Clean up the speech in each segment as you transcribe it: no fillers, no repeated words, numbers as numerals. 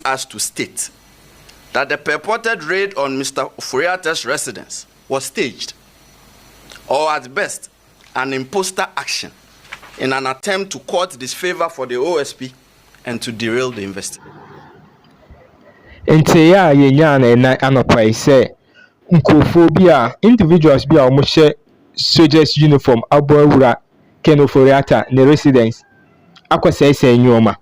us to state that the purported raid on Mr. Ofori-Atta's residence was staged, or at best, an imposter action in an attempt to court disfavor for the OSP and to derail the investigation. Nteya yenyana na anopai say nkofobia individuals bia omo soldiers uniform abowura Ken Ofori-Atta ne residence akwasese nyoma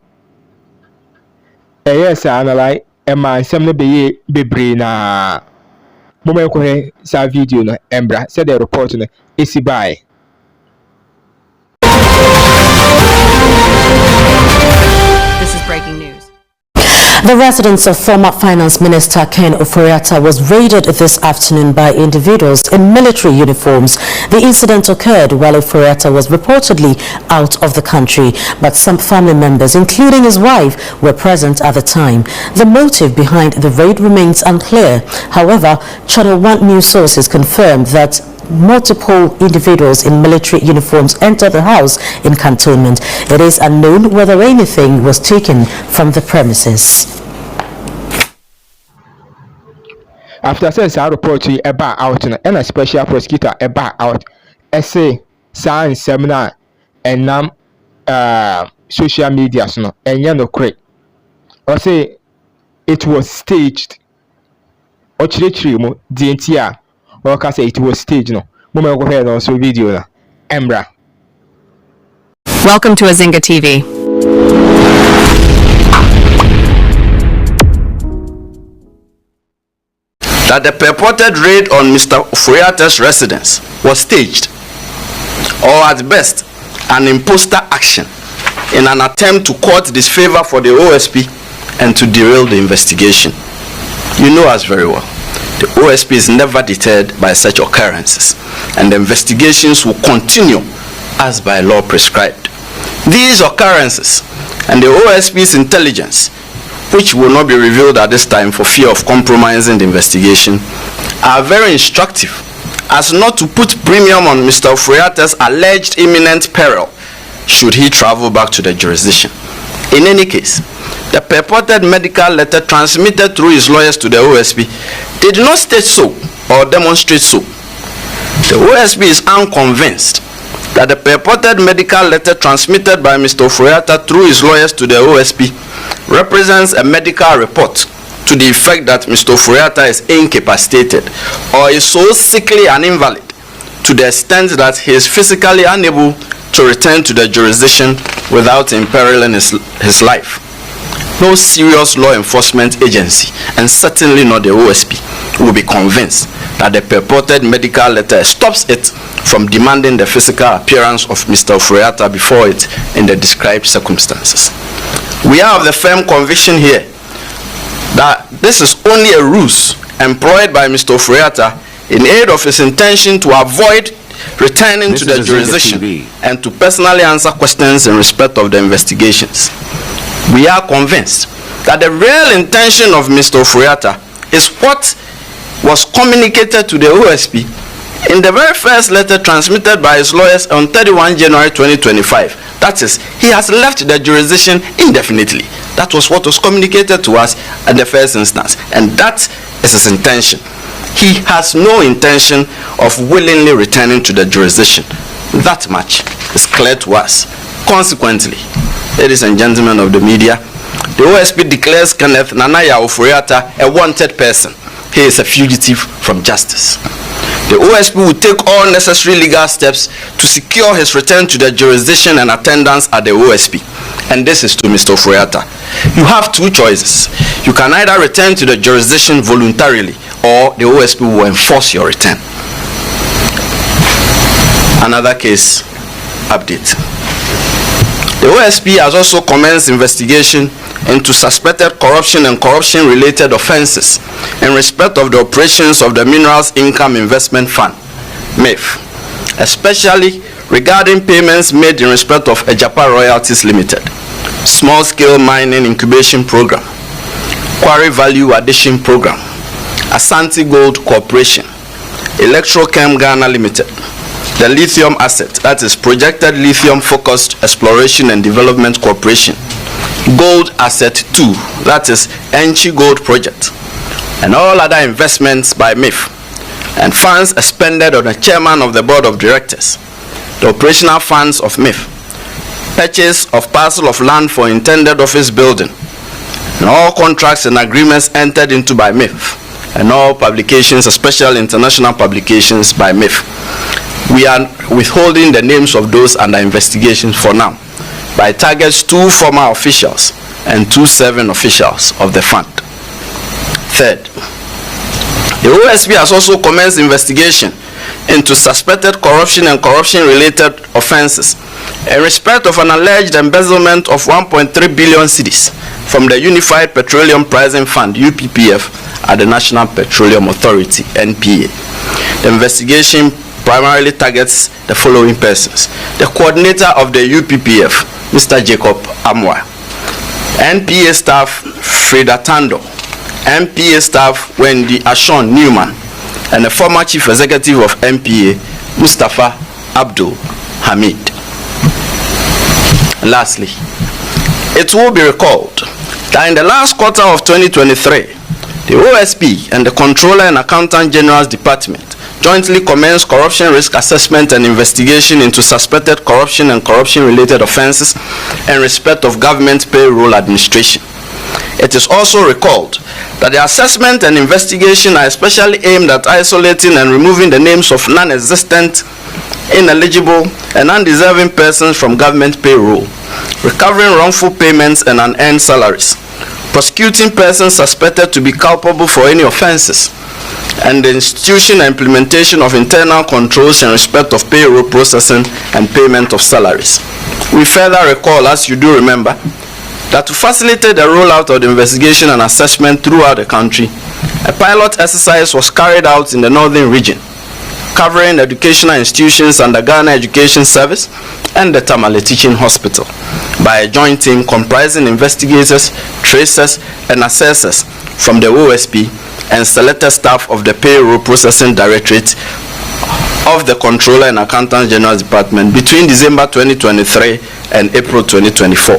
yes analai ema nsem ne beye bebre na moma ko he sa video no embra said the report no esi bai. This is breaking news. The residence of former Finance Minister Ken Ofori-Atta was raided this afternoon by individuals in military uniforms. The incident occurred while Ofori-Atta was reportedly out of the country, but some family members, including his wife, were present at the time. The motive behind the raid remains unclear. However, Channel 1 news sources confirmed that multiple individuals in military uniforms entered the house in cantonment. It is unknown whether anything was taken from the premises. After says our report about out and a special prosecutor about out essay science seminar and social media no and no crate or say it was staged or chirichiri DNTR. Or say it was staged, no. Mama go ahead on so video na. Embra. Welcome to azingatv. That the purported raid on Mr. Ofori-Atta's residence was staged, or at best, an imposter action in an attempt to court disfavor for the OSP and to derail the investigation. You know us very well. The OSP is never deterred by such occurrences, and the investigations will continue as by law prescribed. These occurrences and the OSP's intelligence, which will not be revealed at this time for fear of compromising the investigation, are very instructive as not to put premium on Mr. Ofori-Atta's alleged imminent peril should he travel back to the jurisdiction. In any case, the purported medical letter transmitted through his lawyers to the OSP did not state so or demonstrate so. The OSP is unconvinced that the purported medical letter transmitted by Mr. Ofori-Atta through his lawyers to the OSP represents a medical report to the effect that Mr. Ofori-Atta is incapacitated or is so sickly and invalid to the extent that he is physically unable to return to the jurisdiction without imperiling his life. No serious law enforcement agency, and certainly not the OSP, will be convinced that the purported medical letter stops it from demanding the physical appearance of Mr. Ofori-Atta before it in the described circumstances. We are of the firm conviction here that this is only a ruse employed by Mr. Ofori-Atta in aid of his intention to avoid returning to the jurisdiction and to personally answer questions in respect of the investigations. We are convinced that the real intention of Mr. Ofori-Atta is what was communicated to the OSP in the very first letter transmitted by his lawyers on 31 January 2025. That is, he has left the jurisdiction indefinitely. That was what was communicated to us at the first instance, and that is his intention. He has no intention of willingly returning to the jurisdiction. That much is clear to us. Consequently, ladies and gentlemen of the media, the OSP declares Kenneth Nanaya Ofori-Atta a wanted person. He is a fugitive from justice. The OSP will take all necessary legal steps to secure his return to the jurisdiction and attendance at the OSP. And this is to Mr. Ofori-Atta. You have two choices. You can either return to the jurisdiction voluntarily, or the OSP will enforce your return. Another case update. The OSP has also commenced investigation into suspected corruption and corruption-related offenses in respect of the operations of the Minerals Income Investment Fund, MIF, especially regarding payments made in respect of Ejapa Royalties Limited, Small-Scale Mining Incubation Program, Quarry Value Addition Program, Asante Gold Corporation, Electrochem Ghana Limited, the lithium asset, that is Projected Lithium Focused Exploration and Development Corporation. Gold Asset 2, that is Enchi Gold Project, and all other investments by MIF, and funds expended on the chairman of the board of directors, the operational funds of MIF, purchase of parcel of land for intended office building, and all contracts and agreements entered into by MIF, and all publications, especially international publications by MIF. We are withholding the names of those under investigation for now, by targets 2 former officials and 2 serving officials of the fund. Third, the OSP has also commenced investigation into suspected corruption and corruption-related offenses in respect of an alleged embezzlement of 1.3 billion cedis from the Unified Petroleum Pricing Fund, UPPF, at the National Petroleum Authority, NPA. The investigation primarily targets the following persons: the coordinator of the UPPF, Mr. Jacob Amwa, NPA staff Frida Tando, NPA staff Wendy Ashon Newman, and the former chief executive of NPA, Mustafa Abdul Hamid. Lastly, it will be recalled that in the last quarter of 2023, the OSP and the Controller and Accountant General's Department jointly commenced corruption risk assessment and investigation into suspected corruption and corruption-related offenses in respect of government payroll administration. It is also recalled that the assessment and investigation are especially aimed at isolating and removing the names of non-existent, ineligible, and undeserving persons from government payroll, recovering wrongful payments and unearned salaries, prosecuting persons suspected to be culpable for any offenses, and the institution and implementation of internal controls in respect of payroll processing and payment of salaries. We further recall, as you do remember, that to facilitate the rollout of the investigation and assessment throughout the country, a pilot exercise was carried out in the northern region, covering educational institutions under Ghana Education Service and the Tamale Teaching Hospital, by a joint team comprising investigators, tracers, and assessors from the OSP and selected staff of the Payroll Processing Directorate of the Controller and Accountant General's Department between December 2023 and April 2024.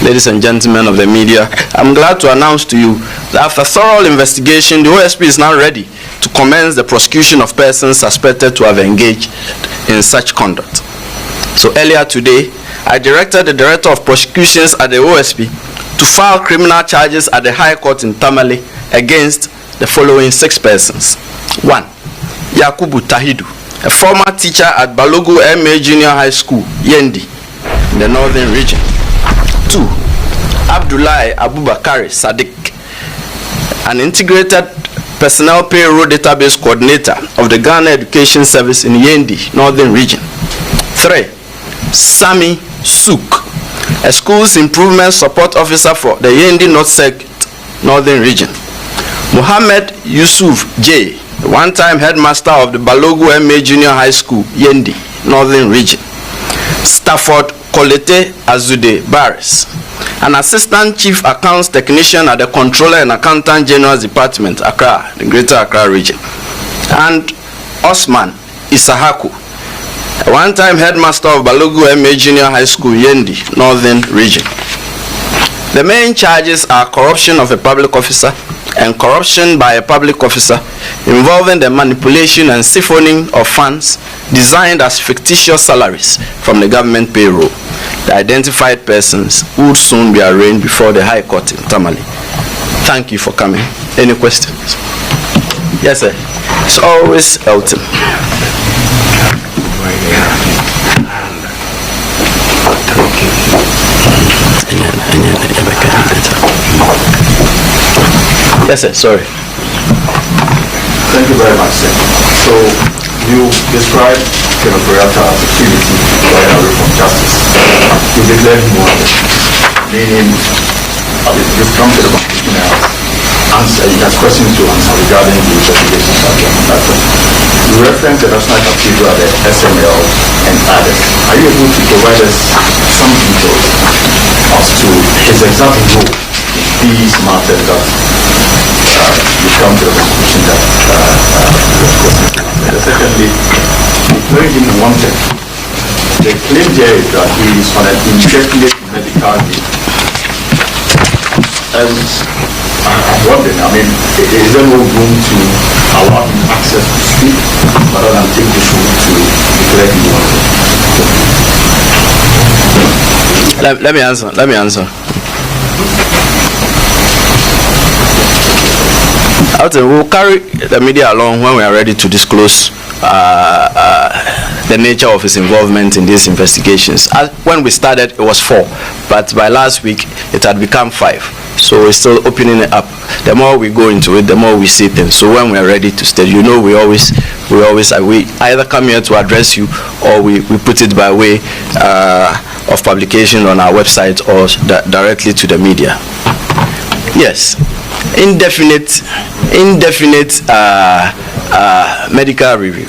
Ladies and gentlemen of the media, I'm glad to announce to you that after thorough investigation, the OSP is now ready to commence the prosecution of persons suspected to have engaged in such conduct. So earlier today, I directed the Director of Prosecutions at the OSP to file criminal charges at the High Court in Tamale against the following 6 persons. 1. Yakubu Tahidu, a former teacher at Balogu MA Junior High School, Yendi, in the northern region. 2. Abdullahi Abubakari Sadiq, an integrated personnel payroll database coordinator of the Ghana Education Service in Yendi, northern region. 3. Sami Suk, a schools improvement support officer for the Yendi North Circuit, northern region. Muhammad Yusuf J, the one-time headmaster of the Balogu MA Junior High School, Yendi, northern region. Stafford Kolete Azude Barris, an assistant chief accounts technician at the Controller and Accountant General's Department, Accra, the Greater Accra region. And Osman Isahaku, a one-time headmaster of Balogu MA Junior High School, Yendi, northern region. The main charges are corruption of a public officer and corruption by a public officer involving the manipulation and siphoning of funds designed as fictitious salaries from the government payroll. The identified persons would soon be arraigned before the High Court in Tamale. Thank you for coming. Any questions? Yes, sir. It's always Elton. Yes, sir. Sorry. Thank you very much, sir. So, you described Ken Ofori-Atta as a fugitive running away from justice. You declared him wanted, meaning you've come to the conclusion answer, he has questions to answer regarding the investigations that you have conducted. You referenced the National Cathedral, the SML, and others. Are you able to provide us some details as to his exact role in these matters that you come to the conclusion that you have questions to answer? And secondly, declaring him wanted. The claim here is that he is on an indefinite medical leave. And I'm wondering, I mean, is there no room to allow him access to speak rather than take this room to declare him wanted? Let me answer. We'll carry the media along when we are ready to disclose the nature of his involvement in these investigations. When we started, it was 4, but by last week, it had become 5. So we're still opening it up. The more we go into it, the more we see things. So when we are ready to state, we either come here to address you, or we put it by way of publication on our website or directly to the media. Yes, indefinite medical review.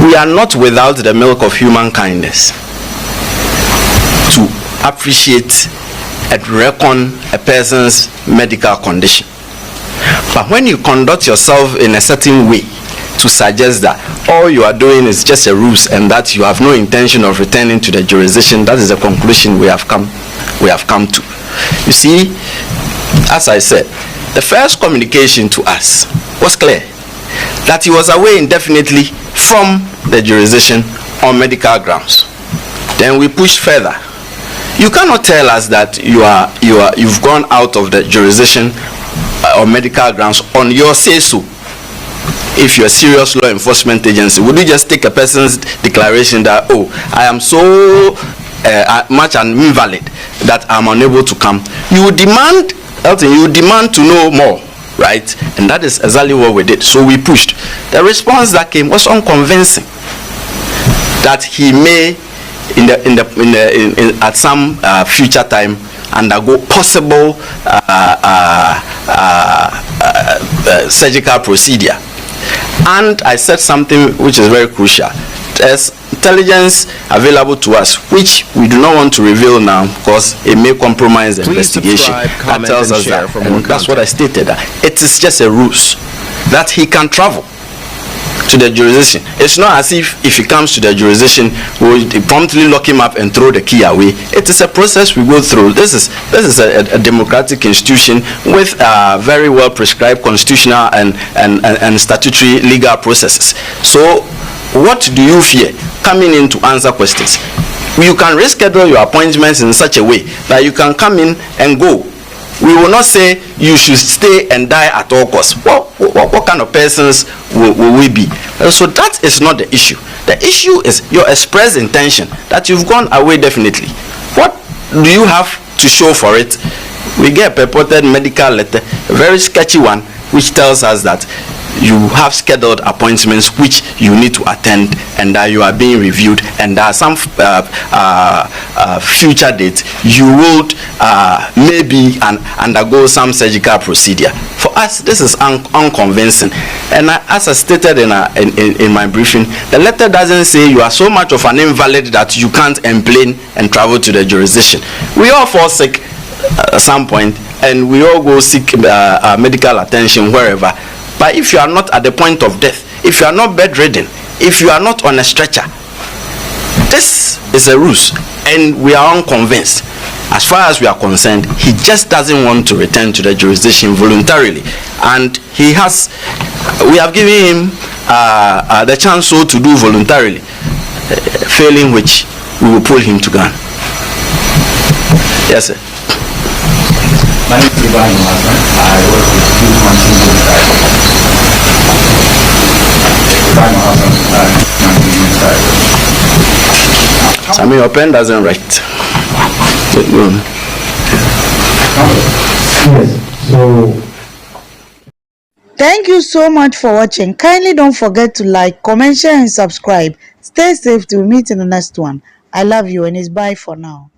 We are not without the milk of human kindness to appreciate and reckon a person's medical condition. But when you conduct yourself in a certain way to suggest that all you are doing is just a ruse and that you have no intention of returning to the jurisdiction, that is the conclusion we have come to. You see, as I said, the first communication to us was clear, that he was away indefinitely from the jurisdiction on medical grounds. Then we pushed further. You cannot tell us that you've gone out of the jurisdiction on medical grounds on your say-so. If you're a serious law enforcement agency, would you just take a person's declaration that, oh, I am so much an invalid that I'm unable to come? You would demand to know more, right? And that is exactly what we did. So we pushed. The response that came was unconvincing. That he may, at some future time, undergo possible surgical procedure. And I said something which is very crucial. There's intelligence available to us, which we do not want to reveal now because it may compromise the investigation. That tells us that, and that's what I stated. It is just a ruse that he can travel to the jurisdiction. It's not as if he comes to the jurisdiction, we'll promptly lock him up and throw the key away. It is a process we go through. This is a democratic institution with very well prescribed constitutional and statutory legal processes. So what do you fear coming in to answer questions? You can reschedule your appointments in such a way that you can come in and go. We will not say you should stay and die at all costs. What kind of persons will we be? So that is not the issue. The issue is your express intention that you've gone away definitely. What do you have to show for it? We get a purported medical letter, a very sketchy one, which tells us that you have scheduled appointments which you need to attend and that you are being reviewed, and there are some future dates you would maybe undergo some surgical procedure. For us, this is unconvincing. And as I stated in my briefing, the letter doesn't say you are so much of an invalid that you can't complain and travel to the jurisdiction. We all fall sick at some point and we all go seek medical attention wherever. But if you are not at the point of death, if you are not bedridden, if you are not on a stretcher, this is a ruse, and we are unconvinced. As far as we are concerned, he just doesn't want to return to the jurisdiction voluntarily, and we have given him the chance so to do voluntarily, failing which we will pull him to Ghana. Yes, sir. My name is Ibrahim Hassan. I work with Youth Management Inside. I mean, your pen doesn't write. Yes, so thank you so much for watching. Kindly don't forget to like, comment, share and subscribe. Stay safe till we meet in the next one. I love you and it's bye for now.